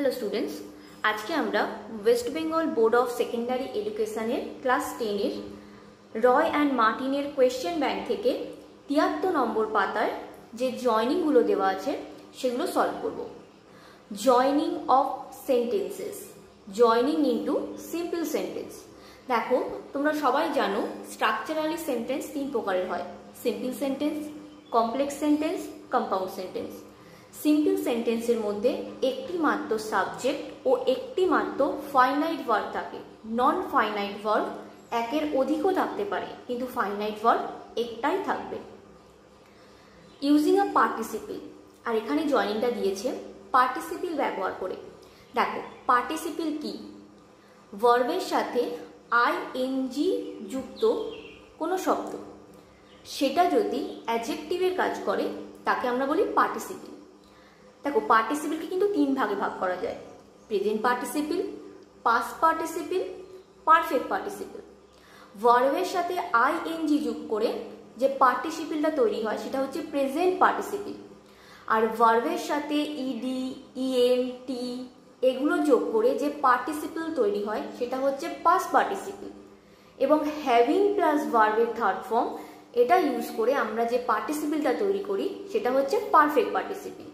Hello students, আজকে আমরা West Bengal board of secondary এডুকেশনের ক্লাস 10-এর রয় অ্যান্ড মার্টিনের কোয়েশ্চেন ব্যাংক থেকে 73 নম্বর পাতায় যে জয়নিংগুলো দেওয়া আছে সেগুলো সলভ করব। Joining of sentences, joining into simple sentence. দেখো, তোমরা সবাই জানো স্ট্রাকচারালি সেন্টেন্স 3 প্রকারের হয়: simple sentence, complex sentence, compound sentence. Simple সেন্টেন্সের মধ্যে একটি মাত্র সাবজেক্ট ও একটি মাত্র ফাইনাইট ভার্ব থাকে। নন ফাইনাইট ভার্ব একের অধিকও থাকতে পারে, কিন্তু ফাইনাইট ভার্ব একটাই থাকবে। ইউজিং আ পার্টিসিপল, আর এখানে জয়নিংটা দিয়েছে পার্টিসিপল ব্যবহার করে। দেখো, পার্টিসিপল কি? ভার্বের সাথে আইএনজি যুক্ত কোনো শব্দ, সেটা যদি অ্যাডজেক্টিভের কাজ করে তাকে আমরা বলি পার্টিসিপল। দেখো, পার্টিসিপলকে কিন্তু 3 ভাগে ভাগ করা যায়: present participle, past participle, perfect participle. ভার্বের সাথে আইএনজি যোগ করে যে পার্টিসিপলটা তৈরি হয় সেটা হচ্ছে প্রেজেন্ট পার্টিসিপল। আর ভার্বের সাথে ইডি, ইএম, টি এগুলো যোগ করে যে পার্টিসিপল তৈরি হয় সেটা হচ্ছে পাস্ট পার্টিসিপল। এবং হ্যাভিং প্লাস ভার্বের থার্ড ফর্ম, এটা ইউজ করে আমরা যে পার্টিসিপলটা তৈরি করি সেটা হচ্ছে পারফেক্ট পার্টিসিপল।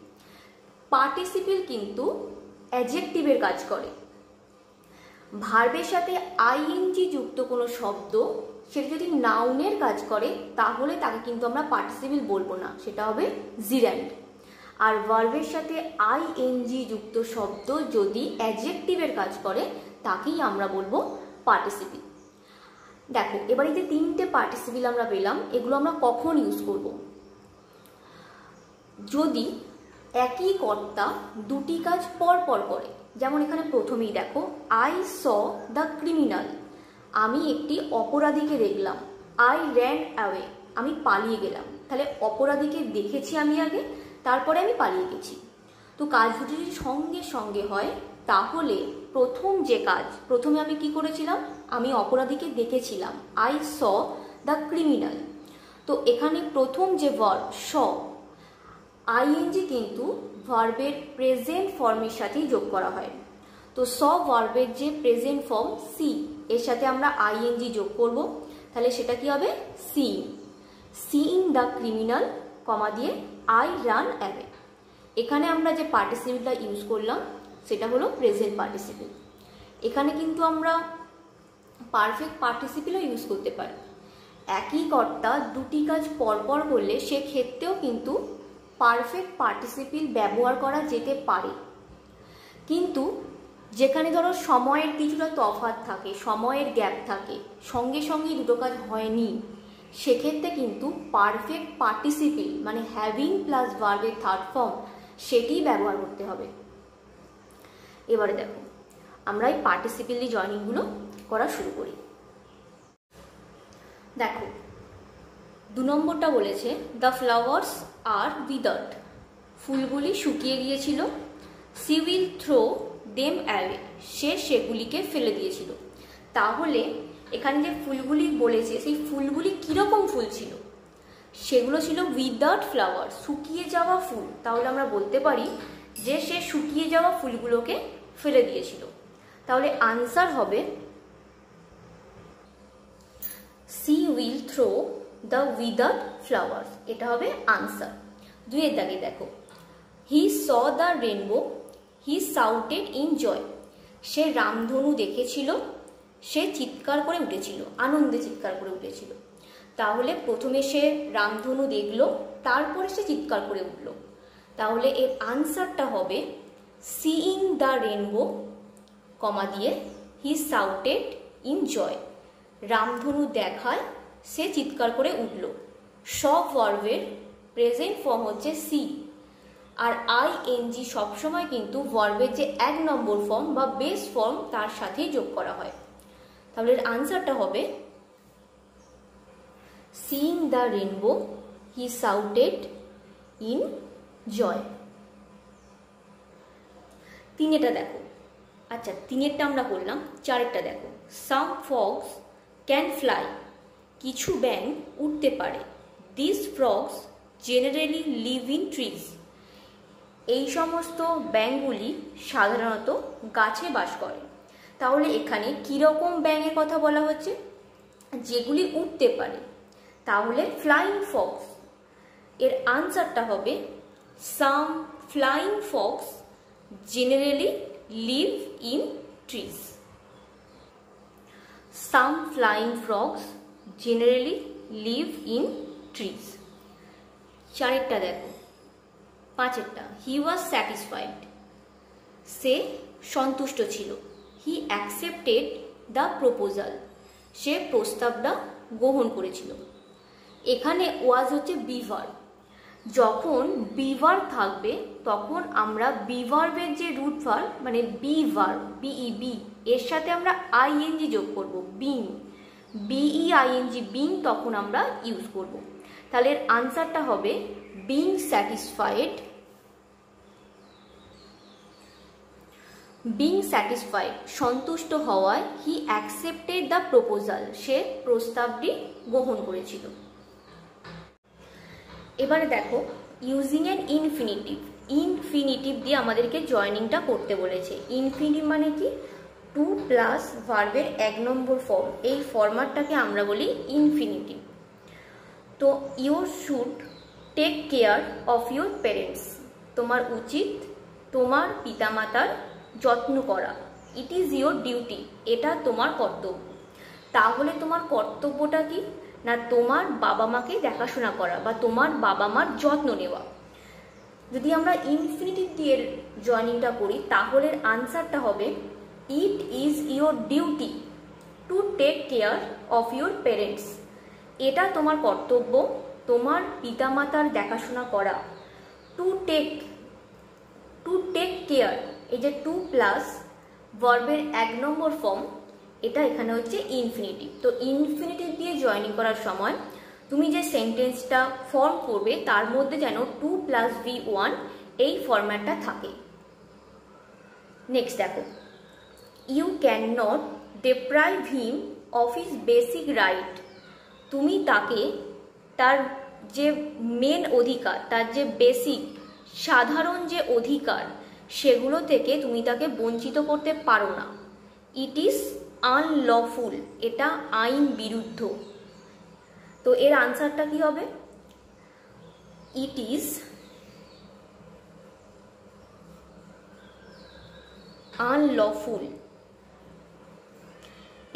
পার্টিসিপল কিন্তু অ্যাডজেক্টিভের কাজ করে। ভার্বের সাথে আইএনজি যুক্ত কোনো শব্দ সেটা যদি নাউনের কাজ করে তাহলে তাকে কিন্তু আমরা পার্টিসিপল বলবো না, সেটা হবে জিরান্ড। আর ভার্বের সাথে আইএনজি যুক্ত শব্দ যদি অ্যাডজেক্টিভের কাজ করে তাকেই আমরা বলবো পার্টিসিপল। দেখো, এবারে যে 3টে পার্টিসিপল আমরা পেলাম, এগুলো আমরা কখন ইউজ করব? যদি একই কর্তা দুটি কাজ পর পর করে। যেমন এখানে প্রথমেই দেখো, আই স দ্য ক্রিমিনাল, আমি একটি অপরাধীকে দেখলাম। আই র্যান অ্যাওয়ে, আমি পালিয়ে গেলাম। তাহলে অপরাধীকে দেখেছি আমি আগে, তারপরে আমি পালিয়ে গেছি। তো কাজ দুটি যদি সঙ্গে সঙ্গে হয় তাহলে প্রথম যে কাজ, প্রথমে আমি কি করেছিলাম? আমি অপরাধীকে দেখেছিলাম, আই স দ্য ক্রিমিনাল। তো এখানে প্রথম যে ভার্ব স, আইএনজি কিন্তু ভার্বের প্রেজেন্ট ফর্মের সাথেই যোগ করা হয়। তো স ভার্বের যে প্রেজেন্ট ফর্ম সি, এর সাথে আমরা আইএনজি যোগ করব। তাহলে সেটা কি হবে? সিইং দ্য ক্রিমিনাল, কমা দিয়ে আই রান অ্যাওয়ে। এখানে আমরা যে পার্টিসিপলটা ইউজ করলাম সেটা হলো প্রেজেন্ট পার্টিসিপল। এখানে কিন্তু আমরা পারফেক্ট পার্টিসিপলও ইউজ করতে পারি। একই কর্তা দুটি কাজ পরপর করলে সেক্ষেত্রেও কিন্তু পারফেক্ট পার্টিসিপল ব্যবহার করা যেতে পারে। কিন্তু যেখানে ধরো সময়ের কিছুটা তফাৎ থাকে, সময়ের গ্যাপ থাকে, সঙ্গে সঙ্গেই দুটো কাজ হয়নি, সেক্ষেত্রে কিন্তু পারফেক্ট পার্টিসিপল মানে হ্যাভিং প্লাস ভার্বের থার্ড ফর্ম সেটি ব্যবহার করতে হবে। এবারে দেখো, আমরা এই পার্টিসিপল জয়নিংগুলো করা শুরু করি। দেখো, 2 নম্বরটা বলেছে দ্য ফ্লাওয়ার্স আর উইদার্ড, ফুলগুলি শুকিয়ে গিয়েছিল। She will throw them away, সে সেগুলিকে ফেলে দিয়েছিল। তাহলে এখানে যে ফুলগুলি বলেছে সেই ফুলগুলি কীরকম ফুল ছিল? সেগুলো ছিল উইদার্ড ফ্লাওয়ার, শুকিয়ে যাওয়া ফুল। তাহলে আমরা বলতে পারি যে সে শুকিয়ে যাওয়া ফুলগুলোকে ফেলে দিয়েছিল। তাহলে আনসার হবে she will throw the withered flowers, এটা হবে আনসার। 2 দাগে দেখো, he saw the rainbow, he shouted in joy, সে রামধনু দেখেছিল, সে চিৎকার করে উঠেছিল, আনন্দে চিৎকার করে উঠেছিল। তাহলে প্রথমে সে রামধনু দেখলো, তারপরে সে চিৎকার করে উঠল। তাহলে এর আনসারটা হবে সিইং দ্য রেনবো, কমা দিয়ে হি শাউটেড ইন জয়, রামধনু দেখায় সে চিৎকার করে উঠল। সব ভার্বের প্রেজেন্ট ফর্ম হচ্ছে সি, আর আইএনজি সবসময় কিন্তু ভার্বের যে 1 নম্বর ফর্ম বা বেস ফর্ম তার সাথেই যোগ করা হয়। তাহলে এর আনসারটা হবে seeing the rainbow, he shouted in joy. 3টা দেখো, আচ্ছা 3টা আমরা করলাম। 4টা দেখো, সাম ফ্রগস ক্যান ফ্লাই, কিছু ব্যাঙ উঠতে পারে। This frogs generally live in trees, এই সমস্ত ব্যাঙগুলি সাধারণত গাছে বাস করে। তাহলে এখানে কীরকম ব্যাঙের কথা বলা হচ্ছে? যেগুলি উঠতে পারে, তাহলে ফ্লাইং ফক্স। এর আনসারটা হবে some flying fox generally live in trees. Some flying frogs generally live in trees. চারেরটা দেখো, পাঁচেরটা, হি ওয়াজ স্যাটিসফাইড, সে সন্তুষ্ট ছিল। হি অ্যাকসেপ্টেড দ্য প্রপোজাল, সে প্রস্তাবটা গ্রহণ করেছিল। এখানে ওয়াজ হচ্ছে বিভার। যখন বিভার থাকবে তখন আমরা বিভার্বের যে রুট ভার্ব মানে বিভার্ব বিই এর সাথে আমরা আইএনজি যোগ করব, বিং, বিইআইএনজি বিং, তখন আমরা ইউজ করব। তাহলে এর আনসারটা হবে বিং স্যাটিসফাইড। বিং স্যাটিসফাইড সন্তুষ্ট হওয়ায়, হি অ্যাকসেপ্টেড দ্য প্রপোজাল সে প্রস্তাবটি গ্রহণ করেছিল। এবারে দেখো ইউজিং অ্যান ইনফিনিটিভ। ইনফিনিটিভ দিয়ে আমাদেরকে জয়নিংটা করতে বলেছে। ইনফিনিটিভ মানে কি? টু প্লাস ভার্বের 1 নম্বর ফর্ম, এই ফরম্যাটটাকে আমরা বলি ইনফিনিটিভ। তো you should take care of your parents, তোমার উচিত তোমার পিতামাতার যত্ন করা। ইট ইজ ইউর ডিউটি, এটা তোমার কর্তব্য। তাহলে তোমার কর্তব্যটা কি? না তোমার বাবা মাকে দেখাশোনা করা বা তোমার বাবা মার যত্ন নেওয়া। যদি আমরা ইনফিনিটিভ দিয়ে জয়নিংটা করি তাহলে আনসারটা হবে it is your duty to take care of your parents, এটা তোমার কর্তব্য তোমার পিতামাতার দেখাশোনা করা। টু টেক কেয়ার, এই যে টু প্লাস ভার্বের 1 নম্বর ফর্ম, এটা এখানে হচ্ছে ইনফিনিটিভ। তো ইনফিনিটিভ দিয়ে জয়নিং করার সময় তুমি যে সেন্টেন্সটা ফর্ম করবে তার মধ্যে যেন 2 + V1 এই ফরম্যাটটা থাকে। নেক্সট দেখো, you can not deprive him of his basic right, তুমি তাকে তার যে মেন অধিকার, তার যে বেসিক সাধারণ যে অধিকার সেগুলো থেকে তুমি তাকে বঞ্চিত করতে পারো না। ইট ইজ আনলফুল, এটা আইন বিরুদ্ধ। তো এর আনসারটা কি হবে? ইট ইজ আনলফুল,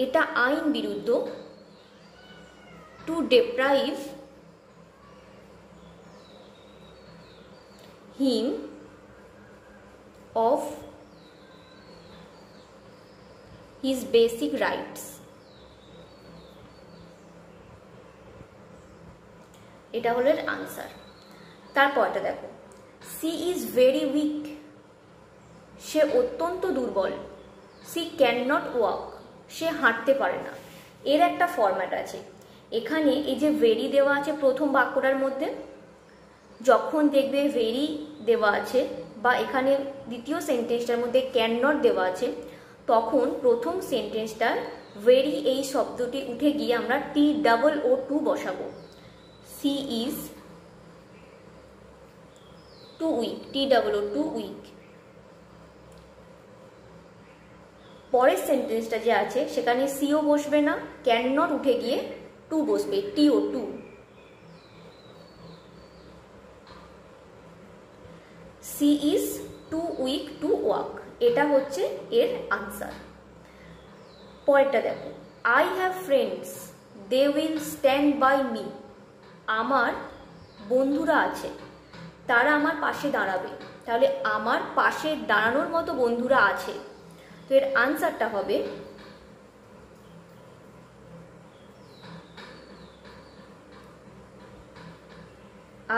এটা আইন বিরুদ্ধ। To deprive him of his basic rights, এটা হলো এর আনসার। তারপরটা দেখো, সি ইজ ভেরি উইক, সে অত্যন্ত দুর্বল। সি ক্যান নট ওয়াক, সে হাঁটতে পারে না। এর একটা ফরম্যাট আছে। এখানে এই যে ভেরি দেওয়া আছে প্রথম বাক্যটার মধ্যে, যখন দেখবে ভেরি দেওয়া আছে বা এখানে দ্বিতীয় সেন্টেন্সটার মধ্যে ক্যান নট দেওয়া আছে, তখন প্রথম সেন্টেন্সটার ভেরি এই শব্দটি উঠে গিয়ে আমরা TOO বসাবো। She is too weak, TOO weak. পরের সেন্টেন্সটা যে আছে সেখানে সিও বসবে না, ক্যান নট উঠে গিয়ে টু বসবে, TO2। She is too weak to walk, এটা হচ্ছে এর আনসার। পরেরটা দেখো, I have friends they will stand by me, আমার বন্ধুরা আছে তারা আমার পাশে দাঁড়াবে। তাহলে আমার পাশে দাঁড়ানোর মতো বন্ধুরা আছে, তো এর আনসারটা হবে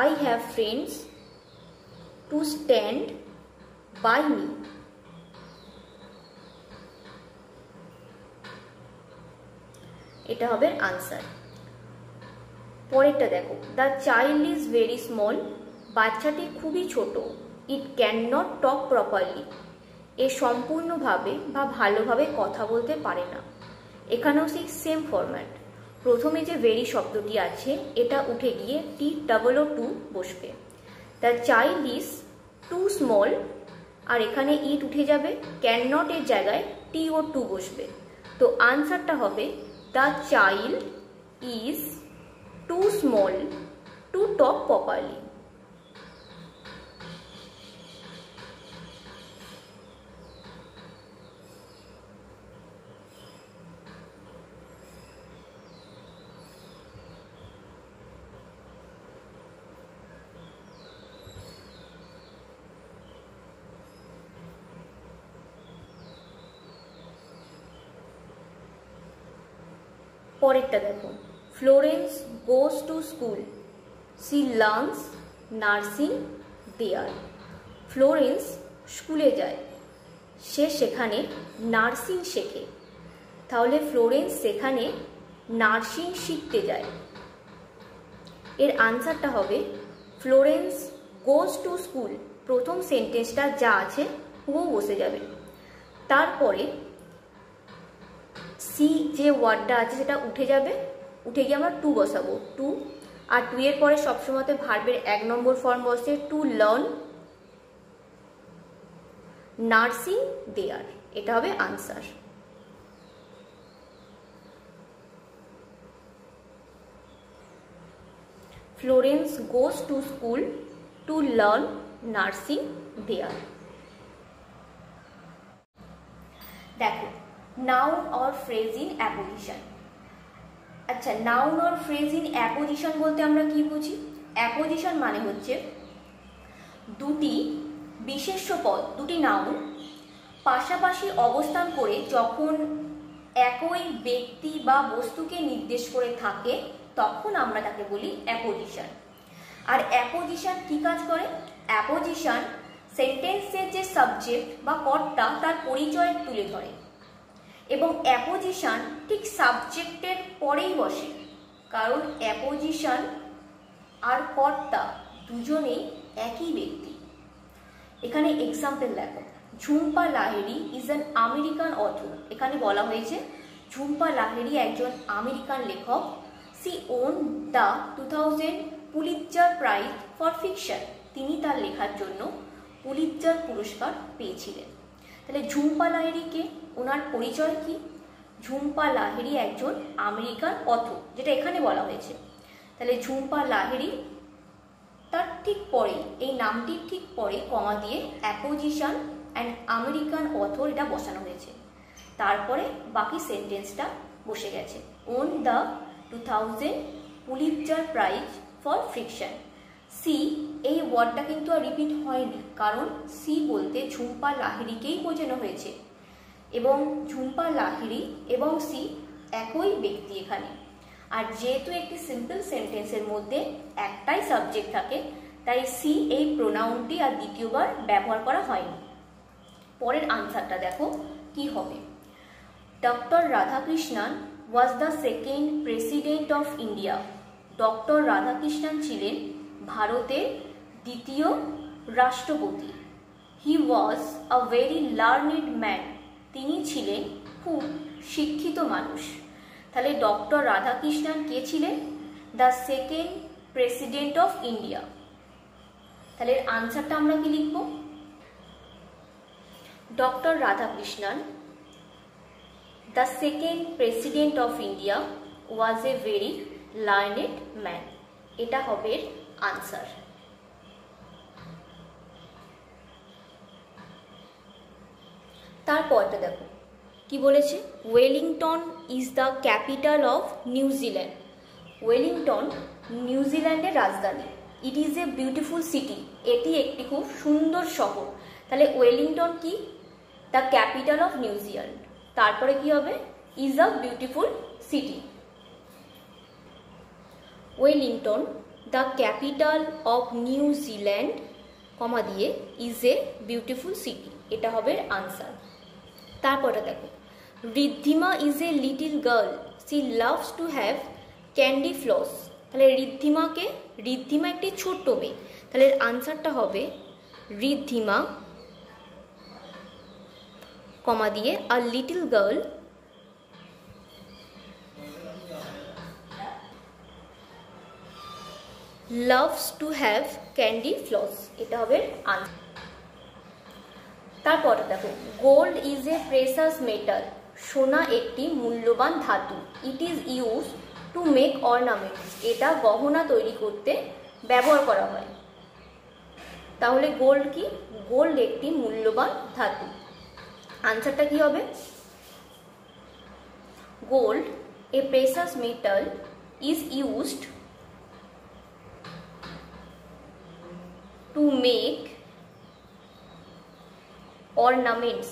I have friends to stand by me. এটা হবে আনসার। পরেরটা দেখো, the child is very small, বাচ্চাটি খুবই ছোট। It can not talk properly, এ সম্পূর্ণভাবে বা ভালোভাবে কথা বলতে পারে না। এখানেও সেই সেম ফরম্যাট, প্রথমে যে ভেরি শব্দটি আছে এটা উঠে গিয়ে TOO বসবে। The child is too small, আর এখানে ইট উঠে যাবে, ক্যান নট এর জায়গায় টি ও টু বসবে। তো আনসারটা হবে the child is too small to talk properly. পরেরটা দেখো, Florence goes to school, she learns nursing there. Florence স্কুলে যায়, সে সেখানে নার্সিং শেখে। তাহলে ফ্লোরেন্স সেখানে নার্সিং শিখতে যায়। এর আনসারটা হবে ফ্লোরেন্স গোজ টু স্কুল। প্রথম সেন্টেন্সটা যা আছে ও বসে যাবে, তারপরে সি যে ওয়ার্ডটা আছে সেটা উঠে যাবে, উঠে গিয়ে আমরা টু বসাবো, টু। আর টু এর পরে সবসময় ভার্বের 1 নম্বর ফর্ম বসে টু লার্ন নার্সিং দেয়ার। এটা হবে answer. Florence goes to school to learn nursing there. দেখো, noun or phrase in apposition. আচ্ছা, noun or phrase in apposition বলতে আমরা কি বুঝি? অ্যাপোজিশন মানে হচ্ছে দুটি বিশেষ্য পদ, দুটি নাউন পাশাপাশি অবস্থান করে যখন একই ব্যক্তি বা বস্তুকে নির্দেশ করে থাকে তখন আমরা তাকে বলি অ্যাপোজিশন। আর অ্যাপোজিশন কি কাজ করে? অ্যাপোজিশন সেন্টেন্সের যে সাবজেক্ট বা কর্তা তার পরিচয় তুলে ধরে, এবং অ্যাপোজিশন ঠিক সাবজেক্টের পরেই বসে, কারণ অ্যাপোজিশন আর কর্তা দুজনেই একই ব্যক্তি। এখানে এক্সাম্পল দেখো, Jhumpa Lahiri is an American author. এখানে বলা হয়েছে ঝুম্পা লাহিড়ী একজন আমেরিকান লেখক। She won the 2000 Pulitzer Prize for fiction. তিনি তার লেখার জন্য পুলিৎজার পুরস্কার পেয়েছিলেন। তাহলে ঝুম্পা লাহিড়ীকে, ওনার পরিচয় কি? ঝুম্পা লাহিড়ী একজন আমেরিকান অথর, যেটা এখানে বলা হয়েছে। তাহলে ঝুম্পা লাহিড়ী তার ঠিক পরে, এই নামটির ঠিক পরে কমা দিয়ে অ্যাপোজিশন অ্যান্ড আমেরিকান অথর এটা বসানো হয়েছে। তারপরে বাকি সেন্টেন্সটা বসে গেছে, won the 2000 Pulitzer Prize for fiction. She এই ওয়ার্ডটা কিন্তু আর রিপিট হয়নি, কারণ সি বলতে ঝুম্পা লাহিড়ীকেই বোঝানো হয়েছে, এবং ঝুম্পা লাহিড়ী এবং সি একই ব্যক্তি এখানে। আর যেহেতু একটি সিম্পল সেন্টেন্সের মধ্যে একটাই সাবজেক্ট থাকে, তাই সি এই প্রোনাউনটি আর দ্বিতীয়বার ব্যবহার করা হয়নি। পরের আনসারটা দেখো কি হবে। Doctor Radhakrishnan was the second president of India. Doctor Radhakrishnan ছিলেন ভারতের দ্বিতীয় রাষ্ট্রপতি। হি ওয়াজ আ ভেরি লার্নেড ম্যান। তিনি ছিলেন খুব শিক্ষিত মানুষ। তাহলে ডক্টর রাধাকৃষ্ণন কে ছিলেন? The second president of India. তাহলে আনসারটা আমরা কি লিখব? Doctor Radhakrishnan the second president of India was a very learned man. এটা হবে আনসার। তারপরটা দেখো কি বলেছে, Wellington is the capital of New Zealand. Wellington নিউজিল্যান্ডের রাজধানী। It is a beautiful city. এটি একটি খুব সুন্দর শহর। তাহলে ওয়েলিংটন কি? The capital of New Zealand. তারপরে কি হবে? Is a beautiful city. Wellington the capital of New Zealand কমা দিয়ে ইজ এ বিউটিফুল সিটি। এটা হবে আনসার। তারপরে দেখো, Riddhima is a little girl, she loves to have candy floss. তাহলে ঋদ্ধিমাকে, ঋদ্ধিমা একটি ছোট্ট মেয়ে। তাহলে আনসারটা হবে ঋদ্ধিমা কমা দিয়ে a little girl loves to have candy floss। এটা হবে আনসার। তারপর দেখো, gold is a precious metal, সোনা একটি মূল্যবান ধাতু। It is use to make ornaments, এটা গহনা তৈরি করতে ব্যবহার করা হয়। তাহলে গোল্ড কি? গোল্ড একটি মূল্যবান ধাতু। আনসারটা কি হবে? Gold, A precious metal, is used to make ornaments